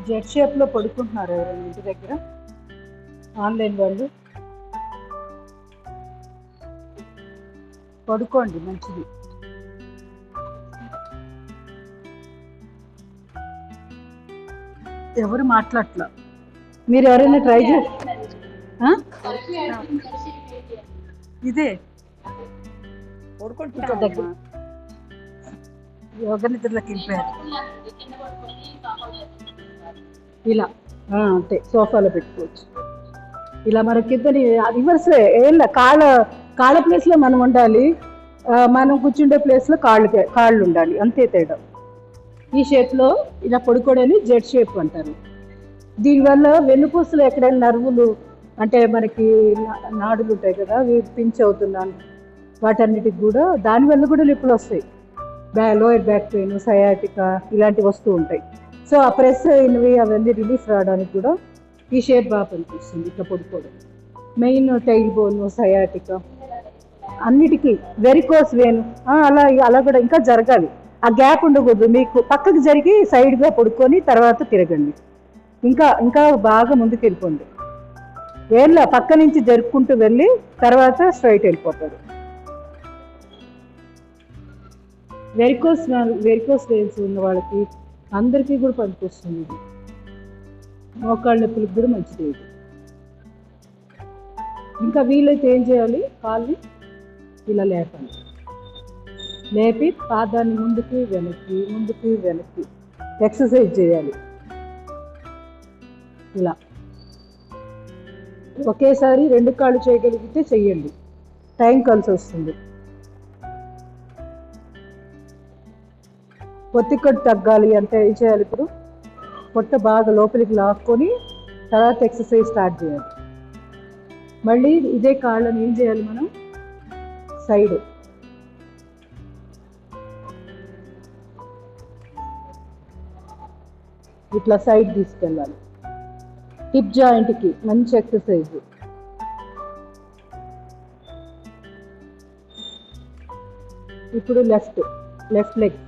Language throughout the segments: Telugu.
జెడ్ షేప్లో పడుకుంటున్నారు ఎవరైనా ఇంటి దగ్గర ఆన్లైన్ వాళ్ళు. పడుకోండి, మంచిది. ఎవరు మాట్లాడట్లా. మీరు ఎవరైనా ట్రై ఇదే దగ్గర యోగ నిద్రలోకి వెళ్ళిపోయారు. ఇలా అంతే, సోఫాలో పెట్టుకోవచ్చు. ఇలా మన కిందని రివర్స్ ఏం కాళ్ళ ప్లేస్లో మనం ఉండాలి, మనం కూర్చుండే ప్లేస్లో కాళ్ళు ఉండాలి, అంతే తేడా. ఈ షేప్లో ఇలా పడుకోవడాన్ని జెడ్ షేప్ అంటారు. దీనివల్ల వెన్నుపూసలు ఎక్కడైనా నర్వులు అంటే మనకి నాడులు ఉంటాయి కదా, అవి పించ్ అవుతున్నాను, వాటన్నిటికి కూడా దానివల్ల కూడా నొప్పులు వస్తాయి. లోయర్ బ్యాక్ పెయిన్, సయాటికా ఇలాంటివి వస్తూ ఉంటాయి. సో ఆ ప్రెస్ అయినవి అవన్నీ రిలీఫ్ రావడానికి కూడా ఈ షేప్ బాగా పనిపిస్తుంది. ఇట్లా పడుకోవడం మెయిన్ టైల్ బోన్, సయాటికా అన్నిటికీ, వెరికోస్ వేను అలా కూడా ఇంకా జరగాలి. ఆ గ్యాప్ ఉండకూడదు. మీకు పక్కకి జరిగి సైడ్గా పడుకొని తర్వాత తిరగండి. ఇంకా ఇంకా బాగా ముందుకు వెళ్ళిపోండి. ఏళ్ళ పక్క నుంచి జరుపుకుంటూ వెళ్ళి తర్వాత స్ట్రైట్ వెళ్ళిపోతారు. వెరికోస్ వెయిన్స్ ఉన్న వాళ్ళకి అందరికీ కూడా పనికొస్తుంది. ఇది మోకాళ్ళ నొప్పులకు కూడా మంచిది ఇది. ఇంకా వీలైతే ఏం చేయాలి, కాళ్ళని ఇలా లేపాలి. లేపి పాదాన్ని ముందుకు వెనక్కి ఎక్సర్సైజ్ చేయాలి. ఇలా ఒకేసారి 2 కాళ్ళు చేయగలిగితే చెయ్యండి, టైం కలిసి వస్తుంది. పొత్తికట్టు తగ్గాలి అంటే ఏం చేయాలి, ఇప్పుడు పొట్ట బాగా లోపలికి లాక్కొని తర్వాత ఎక్సర్సైజ్ స్టార్ట్ చేయాలి. మళ్ళీ ఇదే కాళ్ళని ఏం చేయాలి, మనం సైడ్ ఇట్లా సైడ్ తీసుకెళ్ళాలి. హిప్ జాయింట్కి మంచి ఎక్సర్సైజ్. ఇప్పుడు లెఫ్ట్ లెగ్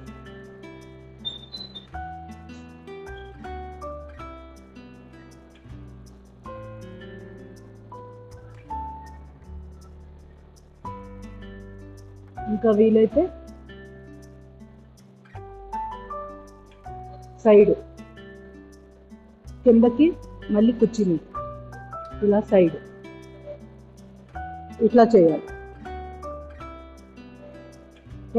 ఇంకా వీలైతే సైడ్ కిందకి మళ్ళీ కుర్చీని ఇలా సైడ్ ఇట్లా చేయాలి.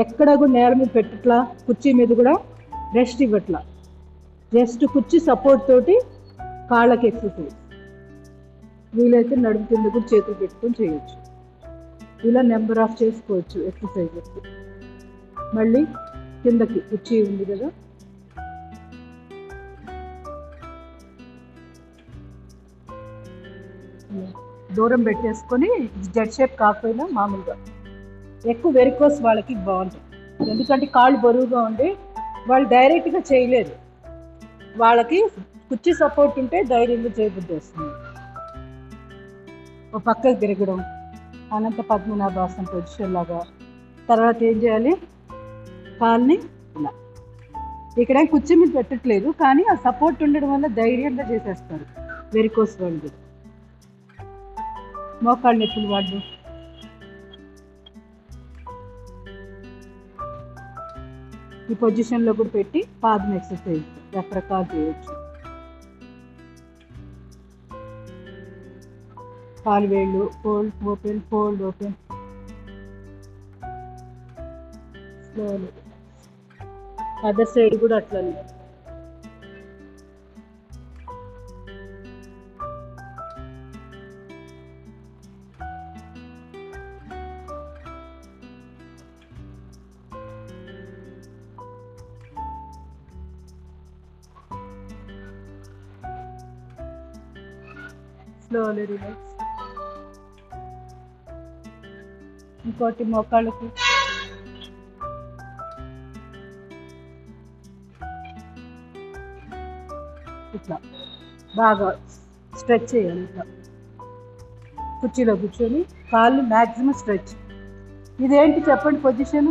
ఎక్కడ కూడా నేల మీద పెట్టట్లా, కుర్చీ మీద కూడా రెస్ట్ ఇవ్వట్లా, జస్ట్ కుర్చీ సపోర్ట్ తోటి కాళ్ళకి ఎక్సర్సైజ్. వీలైతే నడుము కింద కూడా చేతులు పెట్టుకొని చేయొచ్చు. ఇలా నెంబర్ ఆఫ్ చేసుకోవచ్చు ఎక్సర్సైజెస్. మళ్ళీ కిందకి కుర్చీ ఉంది కదా, దూరం పెట్టేసుకొని జెడ్ షేప్ కాకపోయినా మామూలుగా. ఎక్కువ వెరికోస్ వాళ్ళకి బాగుంటుంది, ఎందుకంటే కాళ్ళు బరువుగా ఉండి వాళ్ళు డైరెక్ట్గా చేయలేరు. వాళ్ళకి కుర్చీ సపోర్ట్ ఉంటే ధైర్యంగా చేయబుద్ధి వస్తుంది. ఒక పక్కకు తిరగడం, అనంత పద్మనాభాసన పొజిషన్ లాగా. తర్వాత ఏం చేయాలి, కాల్ని ఇలా ఇక్కడ కుర్చీ మీద పెట్టట్లేదు, కానీ ఆ సపోర్ట్ ఉండడం వల్ల ధైర్యంగా చేసేస్తారు వెరికోస్ వాళ్ళు. మోకాళ్ళ నొప్పులు వాళ్ళు ఈ పొజిషన్లో కూడా పెట్టి పాదం ఎక్సర్సైజ్ రకరకాలు చేయొచ్చు. కాలు వేళ్ళు fold open slowly. Other side కూడా అట్లనే. Slowly relax. ఇంకోటి మోకాళ్ళకి ఇట్లా బాగా స్ట్రెచ్ చేయాలి. ఇట్లా కుర్చీలో కూర్చొని కాళ్ళు మ్యాక్సిమం స్ట్రెచ్. ఇదేంటి చెప్పండి పొజిషన్,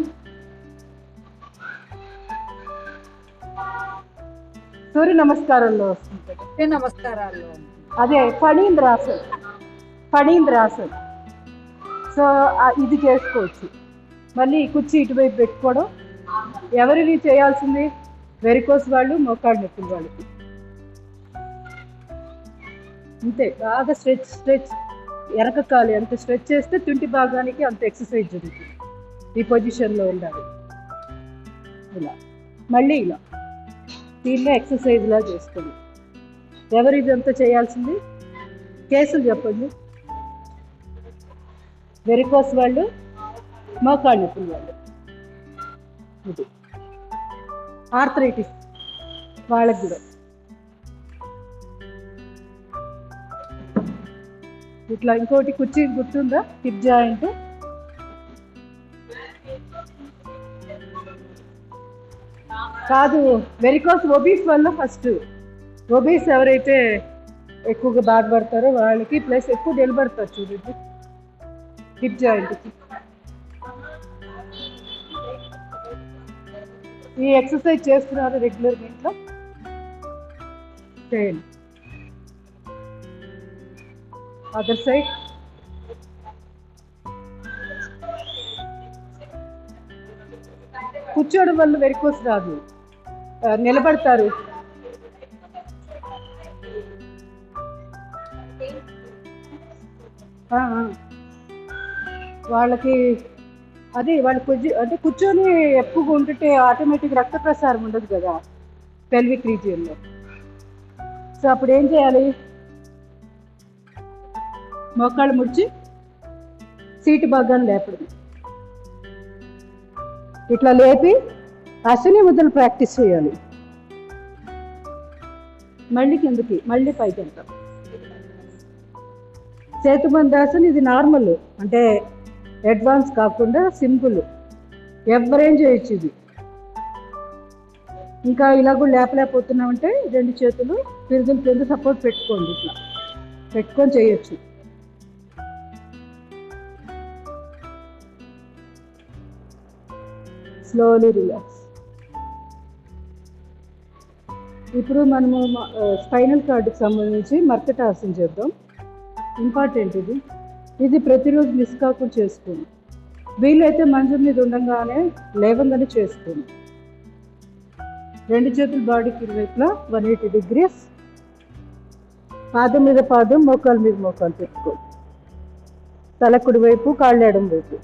సూర్య నమస్కారంలో వస్తుంది. సూర్య నమస్కారాల్లో అదే ఫణీంద్రాసన్. ఫణీంద్రాసన్. సో ఇది చేసుకోవచ్చు. మళ్ళీ కుర్చీ ఇటువైపు పెట్టుకోవడం. ఎవరివి చేయాల్సింది? వెరికోస్ వాళ్ళు, మోకాళ్ళ నొప్పుల వాళ్ళకి. అంతే, బాగా స్ట్రెచ్ స్ట్రెచ్. ఎనకకాలు ఎంత స్ట్రెచ్ చేస్తే తుంటి భాగానికి అంత ఎక్సర్సైజ్ జరుగుతుంది. ఈ పొజిషన్లో ఉండాలి. ఇలా మళ్ళీ ఇలా దీనిలో ఎక్సర్సైజ్ లా చేసుకోండి. ఎవరు ఇదంతా చేయాల్సింది? కేసులు చెప్పండి. వెరికోస్ వాళ్ళు, మోకాళ్ళ నొప్పుల వాళ్ళు. ఇది ఆర్థరైటిస్ వాళ్ళకి కూడా. ఇట్లా ఇంకోటి కుర్చీ గుర్తుందా? Hip joint. కాదు, వెరికోస్ ఒబీస్ వల్ల ఫస్ట్. ఒబీస్ ఎవరైతే ఎక్కువగా బాధపడతారో వాళ్ళకి, ప్లస్ ఎక్కువ నిలబడతారు చూడండి హిప్ జాయింట్కి. ఈ ఎక్సర్సైజ్ చేస్తున్నారు రెగ్యులర్గా ఇంట్లో చేయండి. Other side. కూర్చోవడం వల్ల వెరికోస్ రాదు, నిలబడతారు. వాళ్ళకి అదే వాళ్ళు అంటే కూర్చొని ఎక్కువగా ఉంటుంటే ఆటోమేటిక్ రక్త ప్రసారం ఉండదు కదా పెల్విక్ రీజియన్లో. సో అప్పుడు ఏం చేయాలి? మోకాళ్ళు ముడిచి సీటు భాగాన్ని లేపడం. ఇట్లా లేపి అశ్విని ముద్రలు ప్రాక్టీస్ చేయాలి. మళ్ళీ కిందకి, మళ్ళీ పైకి వెళ్తాం. సేతుబంధాసన్ ఇది నార్మల్, అంటే అడ్వాన్స్ కాకుండా సింపుల్, ఎవరేం చేయొచ్చు ఇది. ఇంకా ఇలా కూడా లేపలేకపోతున్నామంటే 2 చేతులు పిరుదుల కింద సపోర్ట్ పెట్టుకోండి. ఇట్లా పెట్టుకొని చేయొచ్చు. Slowly relax. ఇప్పుడు మనము స్పైనల్ కార్డుకి సంబంధించి మర్కటాసనం చేద్దాం. ఇంపార్టెంట్ ఇది. ఇది ప్రతిరోజు మిస్ కాకుండా చేసుకోండి. వీలైతే మంచం మీద ఉండగానే లేవంగానే చేసుకోండి. 2 చేతులు బాడీకి ఇరువైపులా 180 degrees. పాదం మీద పాదం, మోకాల మీద మోకాలు పెట్టుకోండి. తల కుడి వైపు, కాళ్ళు ఎడం వైపు.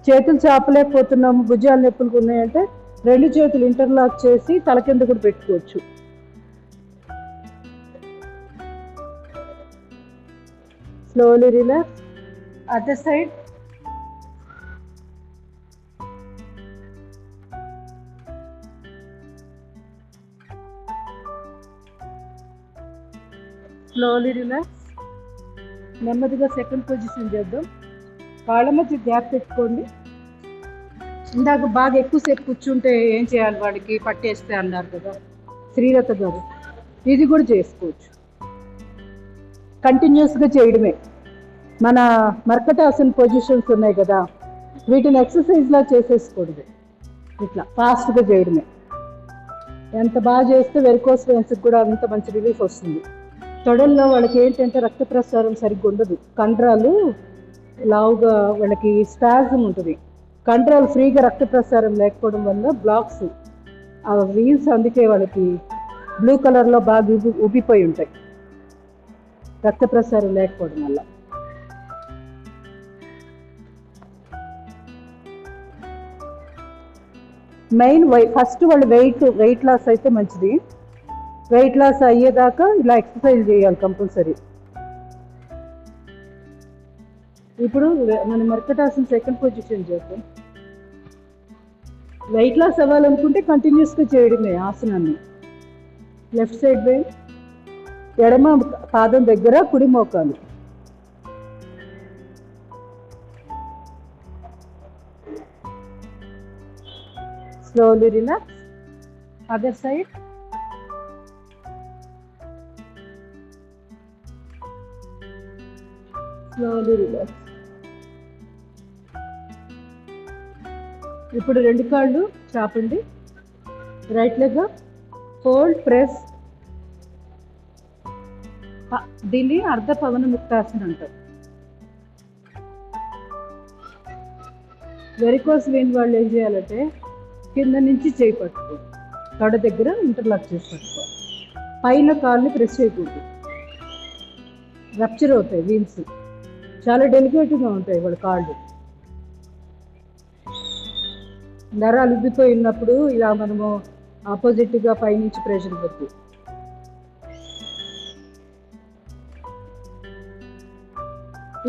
చేతులు చాపలేకపోతున్నాము, భుజాలు నొప్పులు ఉన్నాయంటే 2 చేతులు ఇంటర్లాక్ చేసి తల కింద కూడా పెట్టుకోవచ్చు. Slowly relax. Other side. Slowly relax. నెమ్మదిగా సెకండ్ పొజిషన్ చేద్దాం. కాళ్ళ మధ్య గ్యాప్ పెట్టుకోండి. ఇందాక బాగా ఎక్కువసేపు కూర్చుంటే ఏం చేయాలి? వాడికి పట్టేస్తే అన్నారు కదా శ్రీరథ గారు. ఇది కూడా చేసుకోవచ్చు, కంటిన్యూస్గా చేయడమే. మన మర్కటాసన్ పొజిషన్స్ ఉన్నాయి కదా, వీటిని ఎక్సర్సైజ్లా చేసేసుకోవడమే. ఇట్లా ఫాస్ట్గా చేయడమే. ఎంత బాగా చేస్తే వెరికోస్ వెయిన్స్కి కూడా అంత మంచి రిలీఫ్ వస్తుంది. తొడల్లో వాళ్ళకి ఏంటంటే రక్త ప్రసారం సరిగ్గా ఉండదు, కండరాలు లావుగా, వాళ్ళకి స్పాజం ఉంటుంది. కండరాలు ఫ్రీగా రక్త ప్రసారం లేకపోవడం వల్ల బ్లాక్స్, ఆ వీల్స్ అందుకే వాళ్ళకి బ్లూ కలర్లో బాగా ఉబ్బిపోయి ఉంటాయి, రక్త ప్రసారం లేకపోవడం వల్ల. మెయిన్ ఫస్ట్ వాళ్ళు వెయిట్ లాస్ అయితే మంచిది. వెయిట్ లాస్ అయ్యేదాకా ఇలా ఎక్సర్సైజ్ చేయాలి కంపల్సరీ. ఇప్పుడు మన మర్కటాసన్ సెకండ్ పొజిషన్ చేద్దాం. వెయిట్ లాస్ అవ్వాలనుకుంటే కంటిన్యూస్గా చేయడమే ఆసనాన్ని. లెఫ్ట్ సైడ్ వే, ఎడమ పాదం దగ్గర కుడి మోకాలు. Slowly relax. Other side. Slowly relax. ఇప్పుడు రెండు కాళ్ళు చాపండి. Right leg fold press. దీన్ని అర్ధ పవన ముక్తాసన అంటారు. వెరికోస్ వెయిన్ వాళ్ళు ఏం చేయాలంటే కింద నుంచి చేయి పట్టుకో, తొడ దగ్గర ఇంటర్లాక్ చేసి పట్టుకోవాలి. పైన కాళ్ళని ప్రెస్ చేయకూడదు, రప్చర్ అవుతాయి వీల్స్. చాలా డెలికేట్గా ఉంటాయి వాళ్ళ కాళ్ళు. నరాలు ఉబ్బిపోయి ఉన్నప్పుడు ఇలా మనము ఆపోజిట్గా పైనుంచి ప్రెషర్ వద్దు.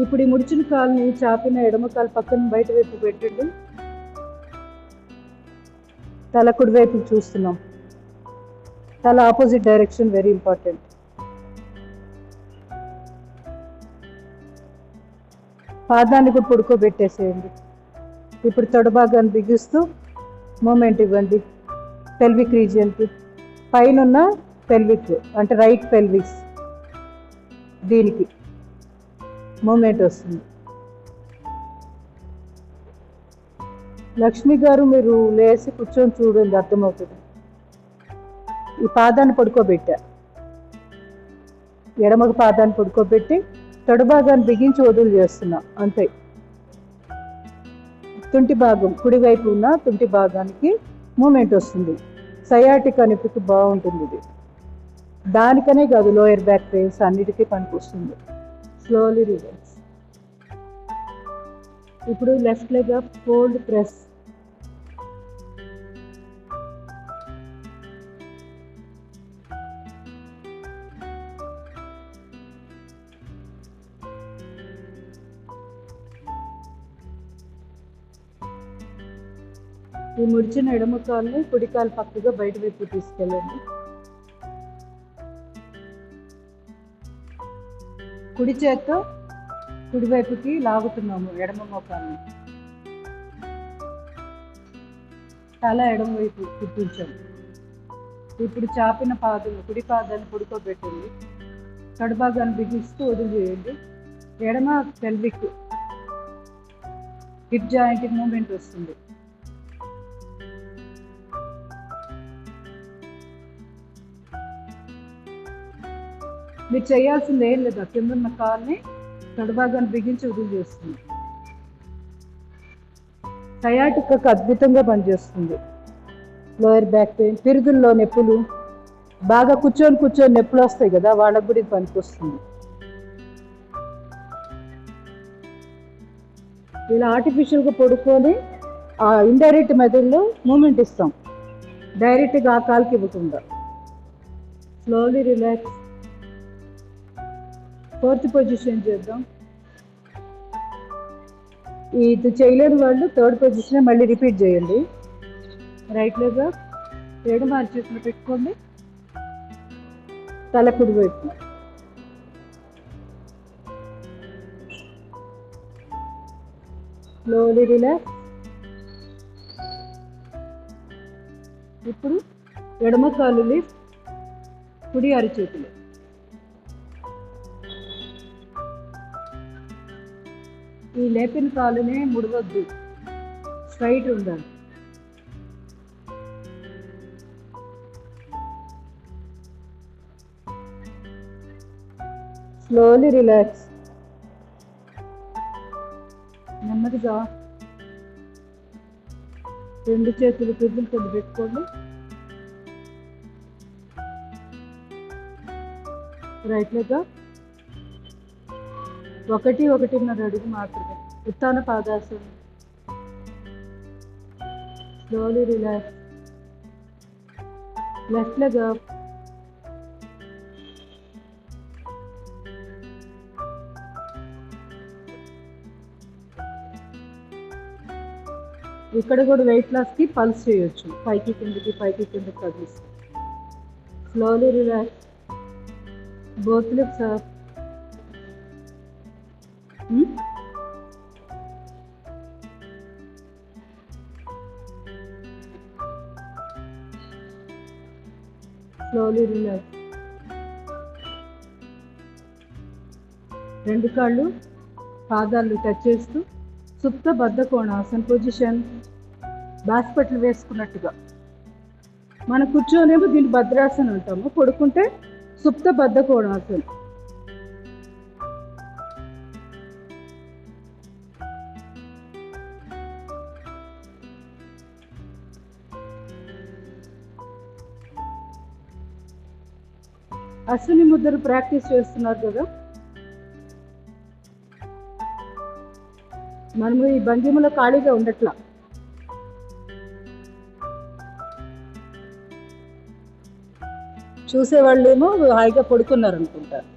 ఇప్పుడు ఈ ముడిచిన కాలుని చాపిన ఎడమ కాలు పక్కన బయట వైపు పెట్టండి. తల కుడి వైపు చూస్తున్నాం. తల ఆపోజిట్ డైరెక్షన్ వెరీ ఇంపార్టెంట్. పాదాన్ని కూడా పడుకోబెట్టేసేయండి. ఇప్పుడు తొడ భాగాన్ని బిగిస్తూ మూమెంట్ ఇవ్వండి పెల్విక్ రీజియన్కి. పైన పెల్విక్ అంటే రైట్ పెల్విక్స్, దీనికి మూమెంట్ వస్తుంది. లక్ష్మి గారు మీరు లేచి కూర్చొని చూడండి, అర్థమవుతుంది. ఈ పాదాన్ని పడుకోబెట్టా, ఎడమ పాదాన్ని పడుకోబెట్టి తొడ భాగాన్ని బిగించి వదులు చేస్తున్నా, అంతే. తుంటి భాగం కుడివైపు ఉన్న తుంటి భాగానికి మూమెంట్ వస్తుంది. సయాటిక్ అనిపికి బాగుంటుంది ఇది. దానికనే కాదు, లోయర్ బ్యాక్ పెయిన్స్ అన్నిటికీ పనికి వస్తుంది. Slowly relax. ఇప్పుడు లెఫ్ట్ లెగ్ ఫోల్డ్ ప్రెస్. ఈ ముడిచిన ఎడమ కాలుని కుడి కాలు పక్కగా బయట వైపు తీసుకెళ్ళండి. కుడి చేత్తో కుడివైపుకి లాగుతున్నాము ఎడమ మోకాన్ని. తల ఎడమ వైపు తిప్పించాము. ఇప్పుడు చాపిన పాదాలు కుడి పాదాన్ని పడుకోబెట్టండి. తొడ భాగాన్ని బిగిస్తూ వదిలివేయండి. ఎడమ పెల్విక్ హిప్ జాయింట్ మూమెంట్ వస్తుంది. మీరు చేయాల్సింది ఏం లేదా, కింద ఉన్న కాల్ని తొడ భాగాన్ని బిగించి వదిలి చేస్తుంది. సయాటిక్ అద్భుతంగా పనిచేస్తుంది. లోయర్ బ్యాక్ పెయిన్, పిరుదుల్లో నొప్పులు, బాగా కూర్చొని నొప్పులు వస్తాయి కదా, వాళ్ళకు కూడా ఇది పనికొస్తుంది. ఇలా ఆర్టిఫిషియల్గా పడుకొని ఇండైరెక్ట్ మెథడ్లో మూమెంట్ ఇస్తాం, డైరెక్ట్గా ఆ కాలుకి ఇవ్వకుండా. Slowly relax. ఫోర్త్ పొజిషన్ చేద్దాం. ఇది చేయలేని వాళ్ళు థర్డ్ పొజిషన్ మళ్ళీ రిపీట్ చేయండి. రైట్ లెగ్ ఎడమ చేతిలో పెట్టుకోండి, తల కుడి వైపు. Slowly relax. ఇప్పుడు ఎడమ కాలు లిఫ్ట్, కుడి అరిచేతులు. ఈ లేపిన కాలునే ముడవద్దు, స్ట్రైట్ ఉండాలి. Slowly relax. నెమ్మదిగా రెండు చేతులు పిల్లలు కింద పెట్టుకోండి. రైట్ లెగ్ 1-1.5 అడుగు మాత్రమే. ఉత్తాన పాదాసనం. Slowly relax. లెఫ్ట్ లెగ్ ఇక్కడ కూడా వెయిట్ లాస్కి పల్స్ చేయొచ్చు, పైకి కిందకి కదిలిస్తే. Slowly relax. Both legs up. Slowly relax. రెండు కాళ్ళు పాదాలు టచ్ చేస్తూ సుప్త బద్ధ కోణాసన పొజిషన్. బాస్పట్లు వేసుకున్నట్టుగా. మనం కూర్చోనేమో దీన్ని భద్రాసనం అంటాము, పడుకుంటే సుప్త బద్ధ కోణాసనం. అశ్విని ముద్రలు ప్రాక్టీస్ చేస్తున్నారు కదా. మనము ఈ భంగిమలో ఖాళీగా ఉండట్లా. చూసేవాళ్ళేమో హాయిగా పడుకున్నారు అనుకుంటారు.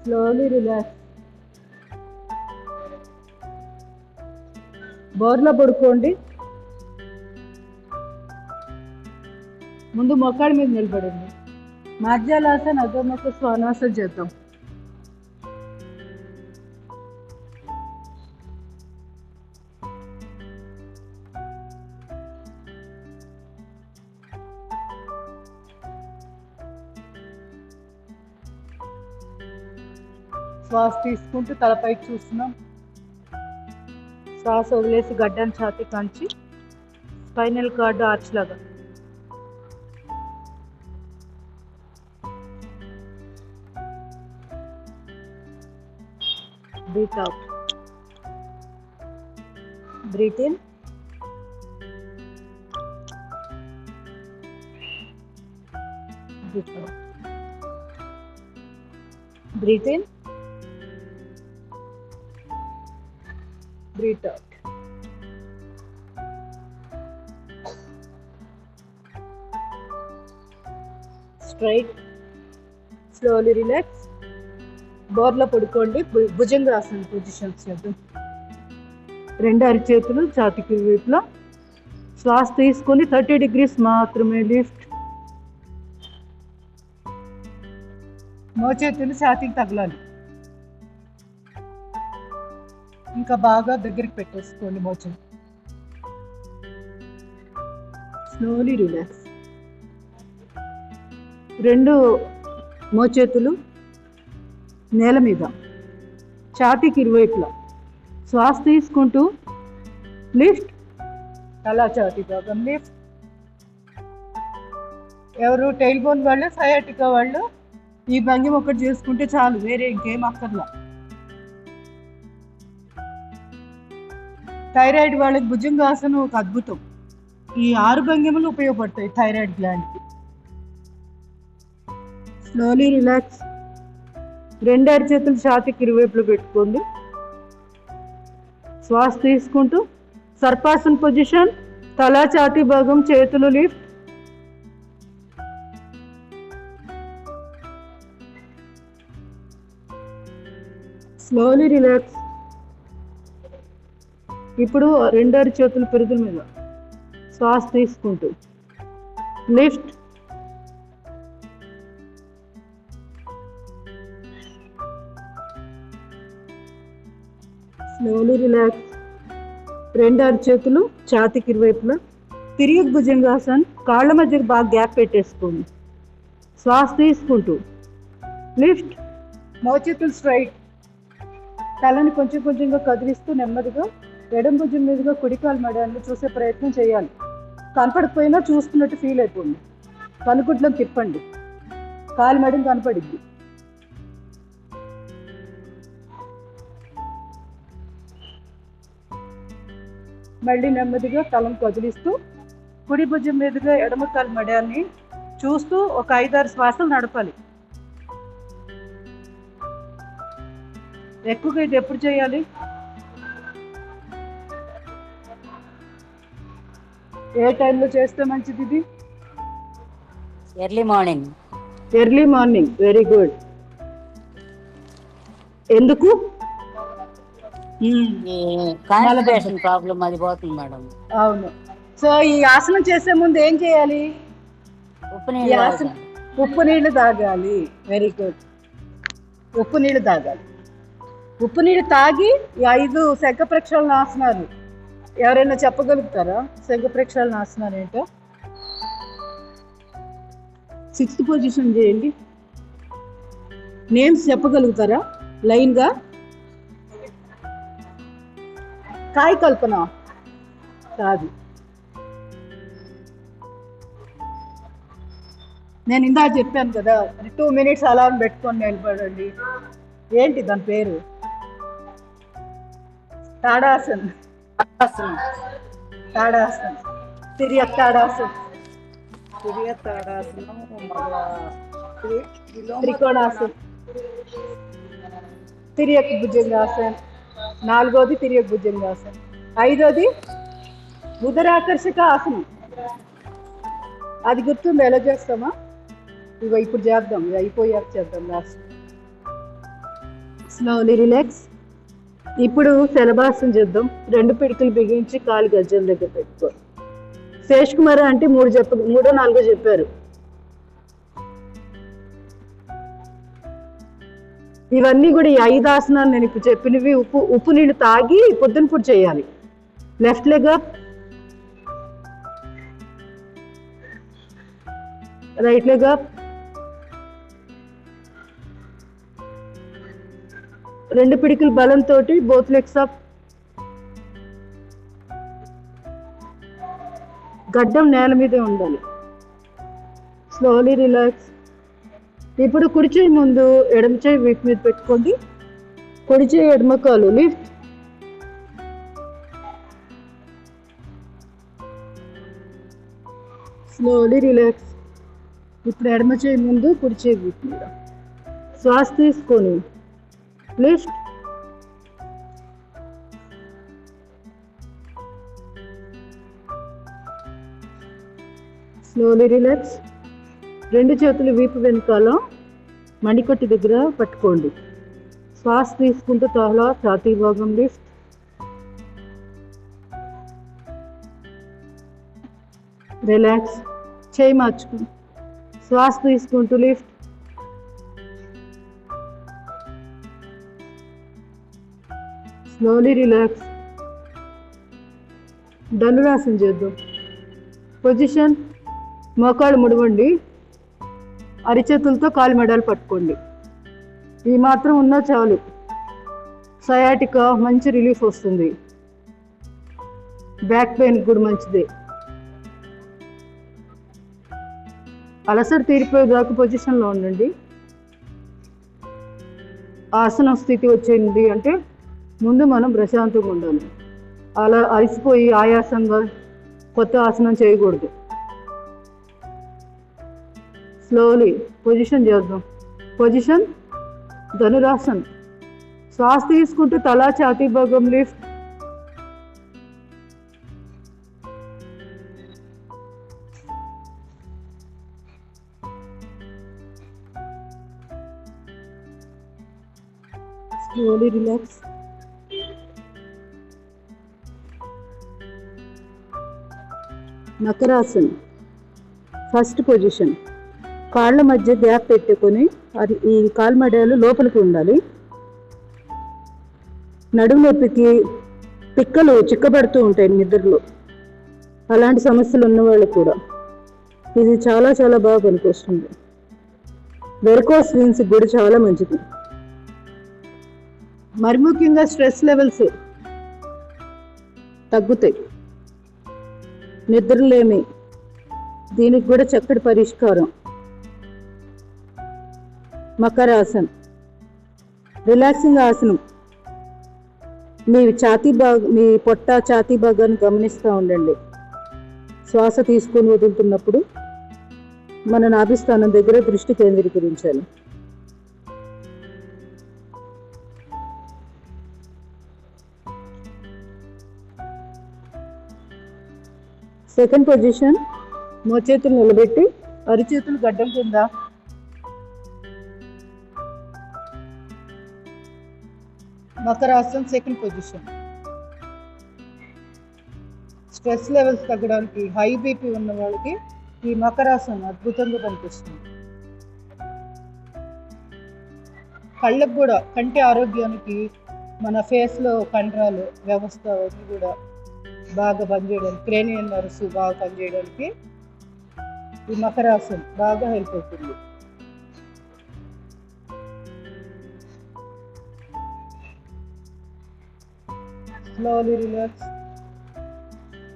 Slowly relax. బోర్లో పడుకోండి. ముందు మోకాళ్ళ మీద నిలబడింది. మధ్యాలాసన, అధోముఖ శ్వానాసన చేద్దాం. శ్వాస తీసుకుంటూ తలపైకి చూస్తున్నాం. శ్వాస వదిలేసి గడ్డని ఛాతీ కంచి స్పైనల్ కార్డ్ ఆర్చ్ లాగా. Breathe out. Breathe in. Breathe out. Breathe in. Breathe out. Straight. Slowly relax. బోర్లో పడుకోండి. భుజంగాసన పొజిషన్స్ చేద్దాం. రెండు అరిచేతులు ఛాతీకి వైపులో. శ్వాస తీసుకొని 30 degrees మాత్రమే లిఫ్ట్. మోచేతులు ఛాతీకి తగలాలి. ఇంకా బాగా దగ్గరికి పెట్టేసుకోండి మోచేతులు. Slowly relax. రెండు మోచేతులు నేల మీద, ఛాతీకి ఇరువైపులా. శ్వాస తీసుకుంటూ లిఫ్ట్. తలా ఛాతీ భాగం లిఫ్ట్. ఎవరు టైల్ బోన్ వాళ్ళు, సయాటికా వాళ్ళు ఈ భంగిమ ఒకటి చేసుకుంటే చాలు, వేరే ఇంకేం అక్కర్లా. థైరాయిడ్ వాళ్ళకి భుజంగాసనం ఒక అద్భుతం. ఈ 6 భంగిమలు ఉపయోగపడతాయి థైరాయిడ్ గ్లాండ్కి. Slowly relax. రెండు అరిచేతులు ఛాతీకి ఇరువైపులు పెట్టుకోండి. శ్వాస తీసుకుంటూ సర్పాసన్ పొజిషన్. తల ఛాతీ భాగం చేతులు లిఫ్ట్. Slowly relax. ఇప్పుడు రెండు అరిచేతులు పెరుదుల మీద. శ్వాస తీసుకుంటూ లిఫ్ట్. Slowly relax. రెండు అరిచేతులు ఛాతీకి ఇరువైపులా. తిరిగి భుజంగాసన్. కాళ్ళ మధ్యకి బాగా గ్యాప్ పెట్టేసుకోండి. శ్వాస తీసుకుంటూ లిఫ్ట్. మోచేతులు స్ట్రైట్. తలని కొంచెం కొంచెంగా కదిలిస్తూ నెమ్మదిగా ఎడం భుజం మీదుగా కుడికాలు మెడని చూసే ప్రయత్నం చేయాలి. కనపడకపోయినా చూస్తున్నట్టు ఫీల్ అయిపోండి. కనుగుడ్లను తిప్పండి. కాలు మెడం కనపడిద్ది. మళ్ళీ నెమ్మదిగా తలను కదిలిస్తూ కుడి భుజం మీదుగా ఎడమ కాలు మెడని చూస్తూ ఒక 5-6 శ్వాసలు నడపాలి. ఎక్కువగా ఇది ఎప్పుడు చేయాలి? ఏ టైంలో చేస్తే మంచిది ఇది? Early morning. Early morning. Very good. ఎందుకు? కాన్స్టిపేషన్ ప్రాబ్లం అది పోతుంది మేడం. అవును. సో ఈ ఆసనం చేసే ముందు ఏం చేయాలి? ఉప్పు నీళ్ళు తాగాలి. Very good. ఉప్పు నీళ్ళు తాగాలి. ఉప్పు నీళ్ళు తాగి ఈ 5 శంఖ ప్రక్షాళన ఆసనాలు ఎవరైనా చెప్పగలుగుతారా? శంఖ ప్రక్షాళన ఆసనాలు ఏంటో? 6th పొజిషన్ చేయండి. నేమ్స్ చెప్పగలుగుతారా లైన్గా? కాయ కల్పన కాదు. నేను ఇందాక చెప్పాను కదా 2 minutes అలారం పెట్టుకొని నిలబడండి. ఏంటి దాని పేరు? తాడాసన్. తాడాసన్. తిరియక్ తాడాసన్. త్రికోణాసన్. తిరియక్ భుజంగాసన్. 4వది తిరియక్ భుజంగాసన్. 5వది ఉదరాకర్షక ఆసనం. అది గుర్తుంది, ఎలా చేస్తామా? ఇప్పుడు చేద్దాం, ఇది అయిపోయాక చేద్దాం లాస్ట్. Slowly relax. ఇప్పుడు శలభాసనం చేద్దాం. 2 పిడికలు బిగించి కాలు గజ్జల దగ్గర పెట్టుకో. శేష్ కుమార్ అంటే 3 4 చెప్పారు. ఇవన్నీ కూడా ఈ 5 ఆసనాలు నేను ఇప్పుడు చెప్పినవి ఉప్పు నీళ్ళు తాగి పొద్దున పూట చేయాలి. Left leg up, right leg up, 2 పిడికల బలంతో బోత్ లెగ్స్ అప్. గడ్డం నేల మీదే ఉండాలి. Slowly relax. ఇప్పుడు కుడి చేయి ముందు ఎడమ చేయి వీపు మీద పెట్టుకోండి. కుడి చేయి ఎడమ కాలు లిఫ్ట్. Slowly relax. ఇప్పుడు ఎడమ చేయి ముందు కుడి చేయి వీపు మీద. శ్వాస తీసుకొని లిఫ్ట్. Slowly relax. 2 చేతులు వీపు వెనుకాల మణికట్టు దగ్గర పట్టుకోండి. శ్వాస తీసుకుంటూ తల ఛాతీ భాగం లిఫ్ట్. రిలాక్స్. చేయి మార్చుకోండి. శ్వాస తీసుకుంటూ లిఫ్ట్. Slowly relax. ధనురాసనం చేద్దాం. పొజిషన్ మోకాళ్ళు ముడవండి. అరిచేతులతో కాలు మెడలు పట్టుకోండి. ఈ మాత్రం ఉన్నా చాలు. సయాటికా మంచి రిలీఫ్ వస్తుంది. బ్యాక్ పెయిన్ కూడా మంచిదే. అలసట తీరిపోయేదాకా పొజిషన్లో ఉండండి. ఆసనం స్థితి వచ్చింది అంటే ముందు మనం ప్రశాంతంగా ఉండాలి. అలా అలసిపోయి ఆయాసంగా కొత్త ఆసనం చేయకూడదు. స్లోలీ పొజిషన్ చేద్దాం. పొజిషన్ ధనురాసన్. శ్వాస తీసుకుంటూ తల ఛాతీ భాగం లిఫ్ట్. Slowly relax. నకరాసన్. First position. కాళ్ళ మధ్య గ్యాప్ పెట్టుకొని అది ఈ కాలు మడాలు లోపలికి ఉండాలి. నడుము నొప్పికి పిక్కలు చిక్కబడుతూ ఉంటాయి నిద్రలో. అలాంటి సమస్యలు ఉన్నవాళ్ళు కూడా ఇది చాలా చాలా బాగా పనికొస్తుంది. వెరికోస్ వెయిన్స్ కూడా చాలా మంచిది. మరి ముఖ్యంగా స్ట్రెస్ లెవెల్స్ తగ్గుతాయి. నిద్రలేమి దీనికి కూడా చక్కటి పరిష్కారం. మకరాసన్ రిలాక్సింగ్ ఆసనం. మీ పొట్ట ఛాతీ భాగాన్ని గమనిస్తూ ఉండండి. శ్వాస తీసుకొని వదులుతున్నప్పుడు మన నాభిస్థానం దగ్గర దృష్టి కేంద్రీకరించాలి. Second position. మోచేతులు నిలబెట్టి అరిచేతులు గడ్డం కింద. Makarasan second position. Stress levels తగ్గడానికి, హై బీపీ ఉన్న వాళ్ళకి ఈ మకరాసన్ అద్భుతంగా పనిపిస్తుంది. కళ్ళకు కూడా, కంటి ఆరోగ్యానికి, మన ఫేస్లో కండరాలు వ్యవస్థ అవి కూడా బాగా పనిచేయడానికి, క్రేనియల్ నర్వ్స్ బాగా పనిచేయడానికి ఈ మకరాసన్ బాగా హెల్ప్ అవుతుంది. Slowly relax.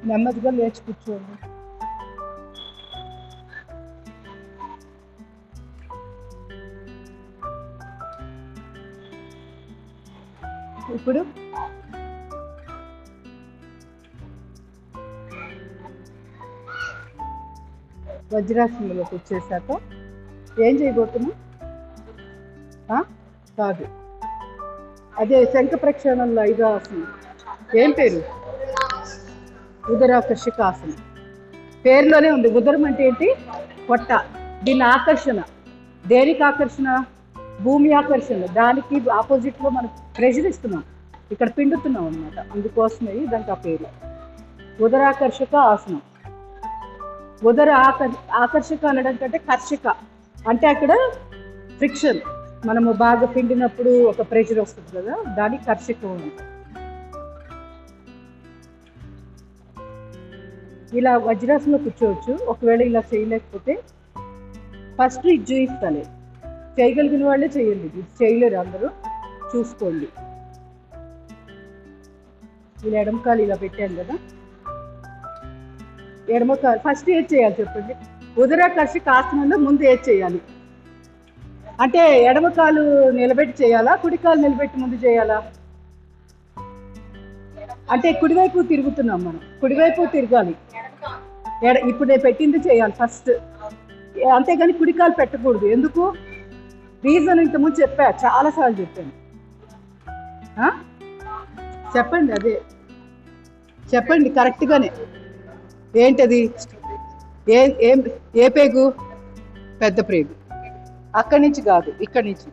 నెమ్మదిగా లేచి కూర్చోండి. ఇప్పుడు వజ్రాసనంలోకి వచ్చేసాక ఏం చేయబోతున్నాం? కాదు, అదే శంఖ ప్రక్షాళనలో 5వ ఆసనం. ఏం పేరు? ఉదరాకర్షక ఆసనం. పేరులోనే ఉంది. ఉదరం అంటే ఏంటి? పొట్ట. దీని ఆకర్షణ దేనికి ఆకర్షణ? భూమి ఆకర్షణ. దానికి ఆపోజిట్లో మనం ప్రెషర్ ఇస్తున్నాం, ఇక్కడ పిండుతున్నాం అనమాట. అందుకోసమే దానికి ఆ పేరు ఉదరాకర్షక ఆసనం. ఉదర ఆకర్షక అనడం కంటే కర్షక అంటే అక్కడ ఫ్రిక్షన్, మనము బాగా పిండినప్పుడు ఒక ప్రెషర్ వస్తుంది కదా, దానికి కర్షకం ఉంటుంది. ఇలా వజ్రాసనంలో కూర్చోవచ్చు. ఒకవేళ ఇలా చేయలేకపోతే ఫస్ట్ ఇది చూపిస్తాను. చేయగలిగిన వాళ్ళే చేయండి, ఇది చేయలేరు అందరూ, చూసుకోండి. ఇలా ఎడమకాలు ఇలా పెట్టాను కదా, ఎడమకాలు ఫస్ట్ ఏది చేయాలి చెప్పండి? ఉదరాకర్షక ఆసనంలో ముందు ఏది చేయాలి అంటే ఎడమకాలు నిలబెట్టి చేయాలా, కుడికాలు నిలబెట్టి ముందు చేయాలా? అంటే కుడివైపు తిరుగుతున్నాం మనం, కుడివైపు తిరగాలి. ఇప్పుడు నేను పెట్టింది చేయాలి ఫస్ట్, అంతేగాని కుడికాలు పెట్టకూడదు. ఎందుకు? రీజన్ ఇంతకుముందు చెప్పా, చాలాసార్లు చెప్పాను. చెప్పండి, అదే చెప్పండి కరెక్ట్గానే. ఏంటది? ఏ పేగు? పెద్ద ప్రేగు. అక్కడి నుంచి కాదు, ఇక్కడి నుంచి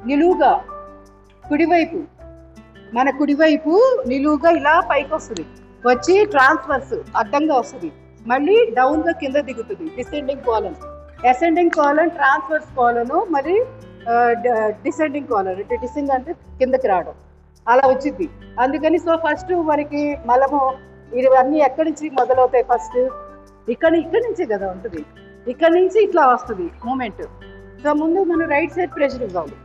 నిలువుగా కుడివైపు, మన కుడివైపు నిలువుగా ఇలా పైకి వస్తుంది, వచ్చి ట్రాన్స్వర్స్ అడ్డంగా వస్తుంది, మళ్ళీ డౌన్గా కింద దిగుతుంది. Descending colon, ascending colon, transverse colon, మరి డిసెండింగ్ కాలన్. అంటే డిసెండింగ్ అంటే కిందకి రావడం, అలా వచ్చింది. అందుకని సో ఫస్ట్ మనకి మలము ఇవన్నీ ఎక్కడి నుంచి మొదలవుతాయి? ఫస్ట్ ఇక్కడి నుంచే కదా ఉంటుంది. ఇక్కడ నుంచి ఇట్లా వస్తుంది మూమెంట్. సో ముందు మనం రైట్ సైడ్ ప్రెషర్ ఇవ్వాలి.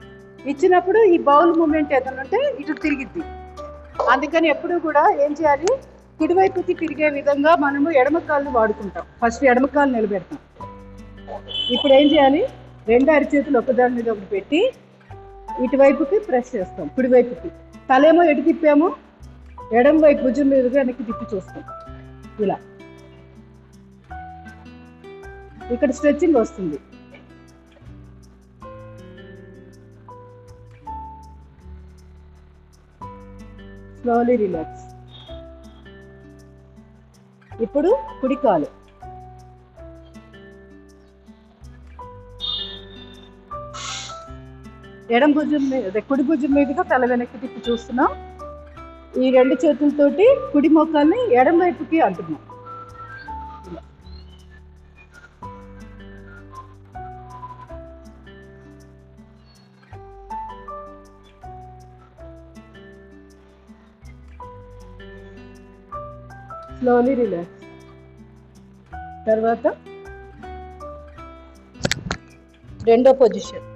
ఇచ్చినప్పుడు ఈ బౌల్ మూమెంట్ ఏదైనా ఉంటే ఇటు తిరిగిద్ది. అందుకని ఎప్పుడు కూడా ఏం చేయాలి? కుడివైపుకి తిరిగే విధంగా మనము ఎడమకాలను వాడుకుంటాం. ఫస్ట్ ఎడమకాలు నిలబెడతాం. ఇప్పుడు ఏం చేయాలి? 2 అరిచేతులు ఒకదాని మీద ఒకటి పెట్టి ఇటువైపుకి ప్రెస్ చేస్తాం, కుడివైపుకి. తలేమో ఎటు తిప్పాము? ఎడమ వైపు భుజం మీదుగా వెనక్కి తిప్పి చూస్తాం. ఇలా ఇక్కడ స్ట్రెచ్చింగ్ వస్తుంది. Slowly relax. ఇప్పుడు కుడికాలు, ఎడం భుజం మీద, కుడి భుజం మీదుగా తల వెనక్కి తిప్పి చూస్తున్నాం. ఈ 2 చేతులతోటి కుడి మోకాల్ని ఎడం వైపుకి అంటున్నాం. Slowly relax. తర్వాత రెండో పొజిషన్,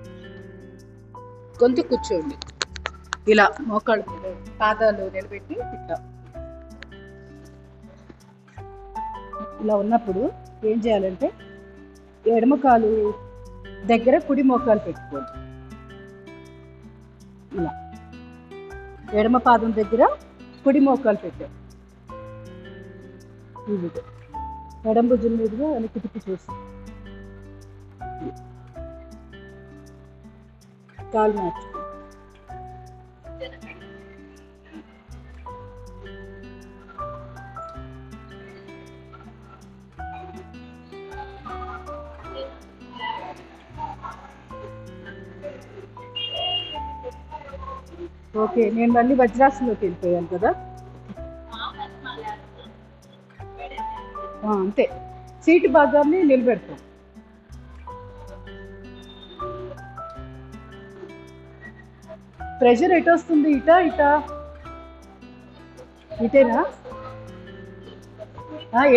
గొంతు కూర్చోండి. ఇలా మోకాళ్ళు పాదాలు నిలబెట్టి ఇలా ఉన్నప్పుడు ఏం చేయాలంటే ఎడమకాలు దగ్గర కుడి మోకాలు పెట్టుకోండి. ఇలా ఎడమ పాదం దగ్గర కుడి మోకాలు పెట్టాం. ఎడం భుజం మీదుగా వెనక్కి తిప్పి చూసి కాలు మార్చుకోండి. ఓకే, నేను మళ్ళీ వజ్రాసనంలోకి వెళ్ళిపోయాను కదా. అంతే, సీటు భాగాన్ని నిలబెడతాం. ప్రెషర్ ఎటు వస్తుంది? ఇటేనా?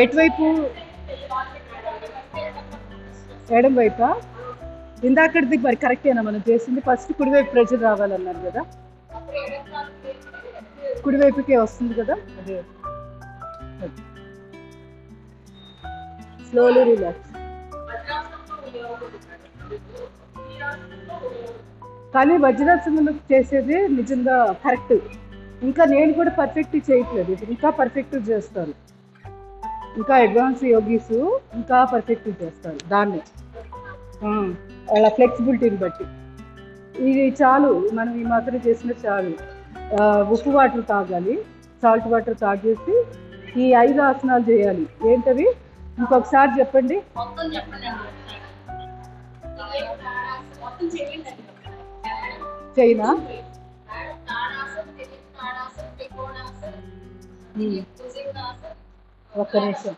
ఎటువైపు? ఎడం వైపా? ఇందాకటిది మరి కరెక్టేనా మనం చేసింది? ఫస్ట్ కుడివైపు ప్రెషర్ రావాలన్నారు కదా. కుడివైపుకే వస్తుంది కదా అదే. Slowly relax. కానీ వజ్రాసనంలో చేసేది నిజంగా కరెక్ట్. ఇంకా నేను కూడా పర్ఫెక్ట్ చేయట్లేదు, ఇప్పుడు ఇంకా పర్ఫెక్ట్ చేస్తారు. ఇంకా అడ్వాన్స్ యోగీస్ ఇంకా పర్ఫెక్ట్ చేస్తారు దాన్ని, వాళ్ళ ఫ్లెక్సిబిలిటీని బట్టి. ఇది చాలు, మనం ఈ మాత్రం చేసిన చాలు. ఉప్పు వాటర్ తాగాలి, సాల్ట్ వాటర్ తాగేసి ఈ 5 ఆసనాలు చేయాలి. ఏంటవి ఇంకొకసారి చెప్పండి. చైనా ఒక్క నిమిషం.